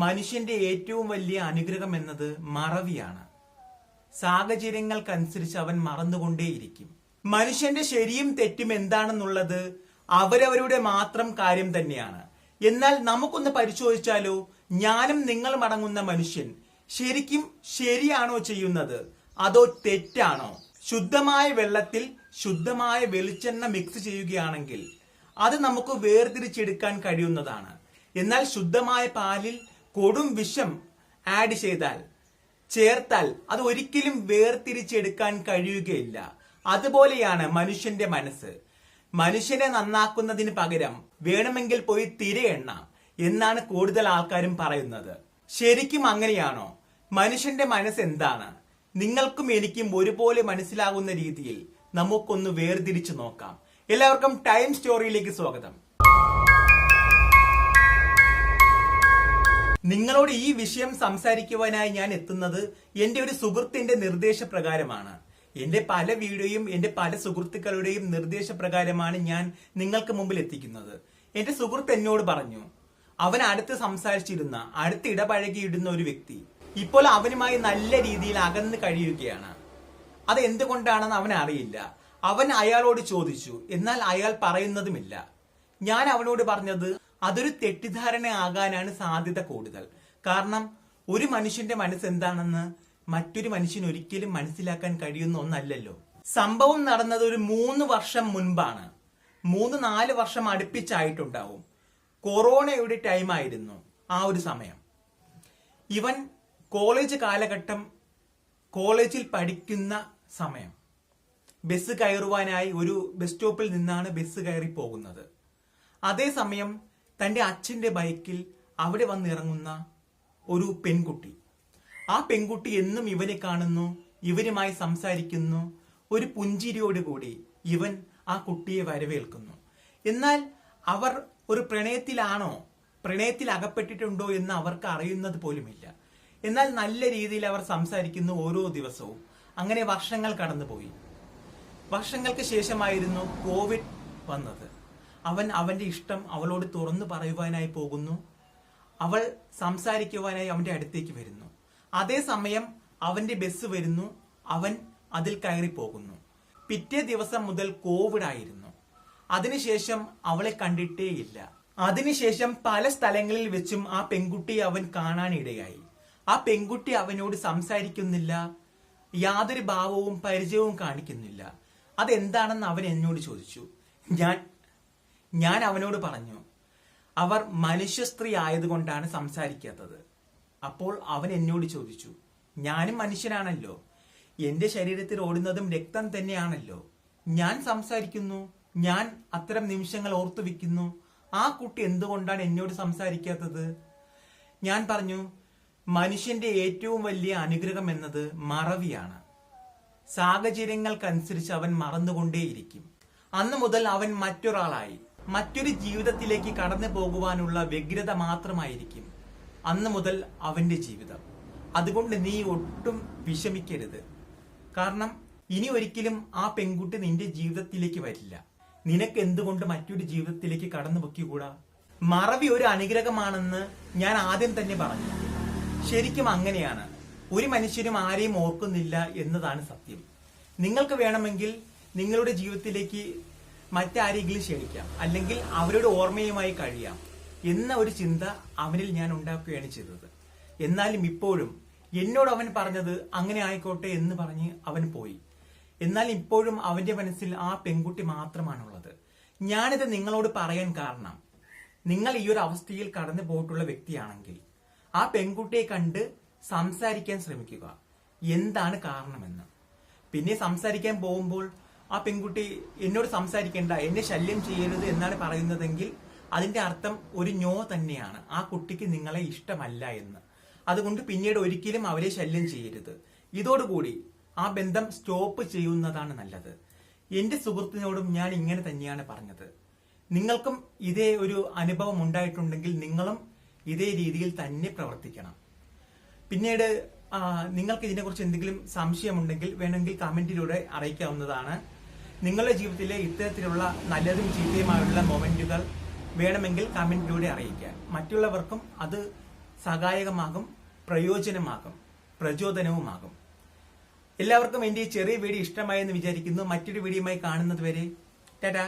മനുഷ്യന്റെ ഏറ്റവും വലിയ അനുഗ്രഹം എന്നത് മറവിയാണ്. സാഹചര്യങ്ങൾക്കനുസരിച്ച് അവൻ മറന്നുകൊണ്ടേയിരിക്കും. മനുഷ്യന്റെ ശരിയും തെറ്റും എന്താണെന്നുള്ളത് അവരവരുടെ മാത്രം കാര്യം തന്നെയാണ്. എന്നാൽ നമുക്കൊന്ന് പരിശോധിച്ചാലോ, ഞാനും നിങ്ങളും അടങ്ങുന്ന മനുഷ്യൻ ശരിക്കും ശരിയാണോ ചെയ്യുന്നത്, അതോ തെറ്റാണോ? ശുദ്ധമായ വെള്ളത്തിൽ ശുദ്ധമായ വെളിച്ചെണ്ണ മിക്സ് ചെയ്യുകയാണെങ്കിൽ അത് നമുക്ക് വേർതിരിച്ചെടുക്കാൻ കഴിയുന്നതാണ്. എന്നാൽ ശുദ്ധമായ പാലിൽ കൊടും വിഷം ആഡ് ചേർത്താൽ അത് ഒരിക്കലും വേർതിരിച്ചെടുക്കാൻ കഴിയുകയില്ല. അതുപോലെയാണ് മനുഷ്യന്റെ മനസ്സ്. മനുഷ്യനെ നന്നാക്കുന്നതിന് പകരം വേണമെങ്കിൽ പോയി തിരയെണ്ണ എന്നാണ് കൂടുതൽ ആൾക്കാരും പറയുന്നത്. ശരിക്കും അങ്ങനെയാണോ? മനുഷ്യന്റെ മനസ്സ് എന്താണ്? നിങ്ങൾക്കും എനിക്കും ഒരുപോലെ മനസ്സിലാകുന്ന രീതിയിൽ നമുക്കൊന്ന് വേർതിരിച്ചു നോക്കാം. എല്ലാവർക്കും ടൈം സ്റ്റോറിയിലേക്ക് സ്വാഗതം. നിങ്ങളോട് ഈ വിഷയം സംസാരിക്കുവാനായി ഞാൻ എത്തുന്നത് എന്റെ ഒരു സുഹൃത്തിന്റെ നിർദ്ദേശപ്രകാരമാണ്. എന്റെ പല വീഡിയോയും എന്റെ പല സുഹൃത്തുക്കളുടെയും നിർദ്ദേശപ്രകാരമാണ് ഞാൻ നിങ്ങൾക്ക് മുമ്പിൽ എത്തിക്കുന്നത്. എന്റെ സുഹൃത്ത് എന്നോട് പറഞ്ഞു, അവൻ അടുത്ത് സംസാരിച്ചിരുന്ന, അടുത്ത് ഇടപഴകിയിടുന്ന ഒരു വ്യക്തി ഇപ്പോൾ അവനുമായി നല്ല രീതിയിൽ അകന്ന് കഴിയുകയാണ്. അത് എന്തുകൊണ്ടാണെന്ന് അവൻ അറിയില്ല. അവൻ അയാളോട് ചോദിച്ചു, എന്നാൽ അയാൾ പറയുന്നതുമില്ല. ഞാൻ അവനോട് പറഞ്ഞത് അതൊരു തെറ്റിദ്ധാരണ ആകാനാണ് സാധ്യത കൂടുതൽ. കാരണം ഒരു മനുഷ്യന്റെ മനസ്സ് എന്താണെന്ന് മറ്റൊരു മനുഷ്യന് ഒരിക്കലും മനസ്സിലാക്കാൻ കഴിയുന്ന ഒന്നല്ലല്ലോ. സംഭവം നടന്നത് ഒരു 3 വർഷം മുൻപാണ്. 3-4 വർഷം അടുപ്പിച്ചായിട്ടുണ്ടാവും. കൊറോണയുടെ ടൈമായിരുന്നു ആ ഒരു സമയം. ഇവൻ കോളേജ് കാലഘട്ടം, കോളേജിൽ പഠിക്കുന്ന സമയം. ബസ് കയറുവാനായി ഒരു ബസ് സ്റ്റോപ്പിൽ നിന്നാണ് ബസ് കയറി പോകുന്നത്. അതേസമയം തന്റെ അച്ഛന്റെ ബൈക്കിൽ അവിടെ വന്നിറങ്ങുന്ന ഒരു പെൺകുട്ടി. ആ പെൺകുട്ടി എന്നും ഇവനെ കാണുന്നു, ഇവനുമായി സംസാരിക്കുന്നു. ഒരു പുഞ്ചിരിയോടുകൂടി ഇവൻ ആ കുട്ടിയെ വരവേൽക്കുന്നു. എന്നാൽ അവർ ഒരു പ്രണയത്തിലാണോ, പ്രണയത്തിൽ അകപ്പെട്ടിട്ടുണ്ടോ എന്ന് അവർക്ക് അറിയുന്നത് പോലുമില്ല. എന്നാൽ നല്ല രീതിയിൽ അവർ സംസാരിക്കുന്നു ഓരോ ദിവസവും. അങ്ങനെ വർഷങ്ങൾ കടന്നുപോയി. വർഷങ്ങൾക്ക് ശേഷമായിരുന്നു കോവിഡ് വന്നത്. അവൻ അവന്റെ ഇഷ്ടം അവളോട് തുറന്നു പറയുവാനായി പോകുന്നു. അവൾ സംസാരിക്കുവാനായി അവന്റെ അടുത്തേക്ക് വരുന്നു. അതേസമയം അവന്റെ ബസ് വരുന്നു. അവൻ അതിൽ കയറി പോകുന്നു. പിറ്റേ ദിവസം മുതൽ കോവിഡ് ആയിരുന്നു. അതിനുശേഷം അവളെ കണ്ടിട്ടേയില്ല. അതിനുശേഷം പല സ്ഥലങ്ങളിൽ വെച്ചും ആ പെൺകുട്ടിയെ അവൻ കാണാനിടയായി. ആ പെൺകുട്ടി അവനോട് സംസാരിക്കുന്നില്ല, യാതൊരു ഭാവവും പരിചയവും കാണിക്കുന്നില്ല. അതെന്താണെന്ന് അവൻ എന്നോട് ചോദിച്ചു. ഞാൻ അവനോട് പറഞ്ഞു, അവർ മനുഷ്യ സ്ത്രീ ആയതുകൊണ്ടാണ് സംസാരിക്കാത്തത്. അപ്പോൾ അവൻ എന്നോട് ചോദിച്ചു, ഞാനും മനുഷ്യനാണല്ലോ, എന്റെ ശരീരത്തിൽ ഓടുന്നതും രക്തം തന്നെയാണല്ലോ, ഞാൻ സംസാരിക്കുന്നു, ഞാൻ അത്തരം നിമിഷങ്ങൾ ഓർത്തു വെക്കുന്നു, ആ കുട്ടി എന്തുകൊണ്ടാണ് എന്നോട് സംസാരിക്കാത്തത്? ഞാൻ പറഞ്ഞു, മനുഷ്യന്റെ ഏറ്റവും വലിയ അനുഗ്രഹം എന്നത് മറവിയാണ്. സാഹചര്യങ്ങൾക്കനുസരിച്ച് അവൻ മറന്നുകൊണ്ടേയിരിക്കും. അന്നു മുതൽ അവൻ മറ്റൊരാളായി, മറ്റൊരു ജീവിതത്തിലേക്ക് കടന്നു പോകുവാനുള്ള വ്യഗ്രത മാത്രമായിരിക്കും അന്നു മുതൽ അവന്റെ ജീവിതം. അതുകൊണ്ട് നീ ഒട്ടും വിഷമിക്കരുത്. കാരണം ഇനി ഒരിക്കലും ആ പെൺകുട്ടി നിന്റെ ജീവിതത്തിലേക്ക് വരില്ല. നിനക്ക് എന്തുകൊണ്ട് മറ്റൊരു ജീവിതത്തിലേക്ക് കടന്നു പൊക്കിക്കൂടാ? മറവി ഒരു അനുഗ്രഹമാണെന്ന് ഞാൻ ആദ്യം തന്നെ പറഞ്ഞു. ശരിക്കും അങ്ങനെയാണ്. ഒരു മനുഷ്യരും ആരെയും ഓർക്കുന്നില്ല എന്നതാണ് സത്യം. നിങ്ങൾക്ക് വേണമെങ്കിൽ നിങ്ങളുടെ ജീവിതത്തിലേക്ക് മറ്റാരെങ്കിലും ക്ഷണിക്കാം, അല്ലെങ്കിൽ അവരുടെ ഓർമ്മയുമായി കഴിയാം എന്ന ഒരു ചിന്ത അവനിൽ ഞാൻ ഉണ്ടാക്കുകയാണ് ചെയ്തത്. എന്നാലും ഇപ്പോഴും എന്നോട് അവൻ പറഞ്ഞത് അങ്ങനെ ആയിക്കോട്ടെ എന്ന് പറഞ്ഞ് അവൻ പോയി. എന്നാൽ ഇപ്പോഴും അവന്റെ മനസ്സിൽ ആ പെൺകുട്ടി മാത്രമാണുള്ളത്. ഞാനിത് നിങ്ങളോട് പറയാൻ കാരണം, നിങ്ങൾ ഈ ഒരു അവസ്ഥയിൽ കടന്നു പോയിട്ടുള്ള വ്യക്തിയാണെങ്കിൽ ആ പെൺകുട്ടിയെ കണ്ട് സംസാരിക്കാൻ ശ്രമിക്കുക, എന്താണ് കാരണമെന്ന്. പിന്നെ സംസാരിക്കാൻ പോകുമ്പോൾ ആ പെൺകുട്ടി എന്നോട് സംസാരിക്കേണ്ട, എന്നെ ശല്യം ചെയ്യരുത് എന്നാണ് പറയുന്നതെങ്കിൽ അതിന്റെ അർത്ഥം ഒരു നോ തന്നെയാണ്. ആ കുട്ടിക്ക് നിങ്ങളെ ഇഷ്ടമല്ല എന്ന്. അതുകൊണ്ട് പിന്നീട് ഒരിക്കലും അവരെ ശല്യം ചെയ്യരുത്. ഇതോടുകൂടി ആ ബന്ധം സ്റ്റോപ്പ് ചെയ്യുന്നതാണ് നല്ലത്. എന്റെ സുഹൃത്തിനോടും ഞാൻ ഇങ്ങനെ തന്നെയാണ് പറഞ്ഞത്. നിങ്ങൾക്കും ഇതേ ഒരു അനുഭവം ഉണ്ടായിട്ടുണ്ടെങ്കിൽ നിങ്ങളും ഇതേ രീതിയിൽ തന്നെ പ്രവർത്തിക്കണം. പിന്നീട് നിങ്ങൾക്ക് ഇതിനെക്കുറിച്ച് എന്തെങ്കിലും സംശയമുണ്ടെങ്കിൽ വേണമെങ്കിൽ കമന്റിലൂടെ അറിയിക്കാവുന്നതാണ്. നിങ്ങളുടെ ജീവിതത്തിലെ ഇത്തരത്തിലുള്ള നല്ലതും ചീത്തയുമായുള്ള മൊമെന്റുകൾ വേണമെങ്കിൽ കമന്റിലൂടെ അറിയിക്കാൻ. മറ്റുള്ളവർക്കും അത് സഹായകമാകും, പ്രയോജനമാകും, പ്രചോദനവുമാകും. എല്ലാവർക്കും എന്റെ ഈ ചെറിയ വീഡിയോ ഇഷ്ടമായെന്ന് വിചാരിക്കുന്നു. മറ്റൊരു വീഡിയോയുമായി കാണുന്നത് വരെ ടാറ്റാ.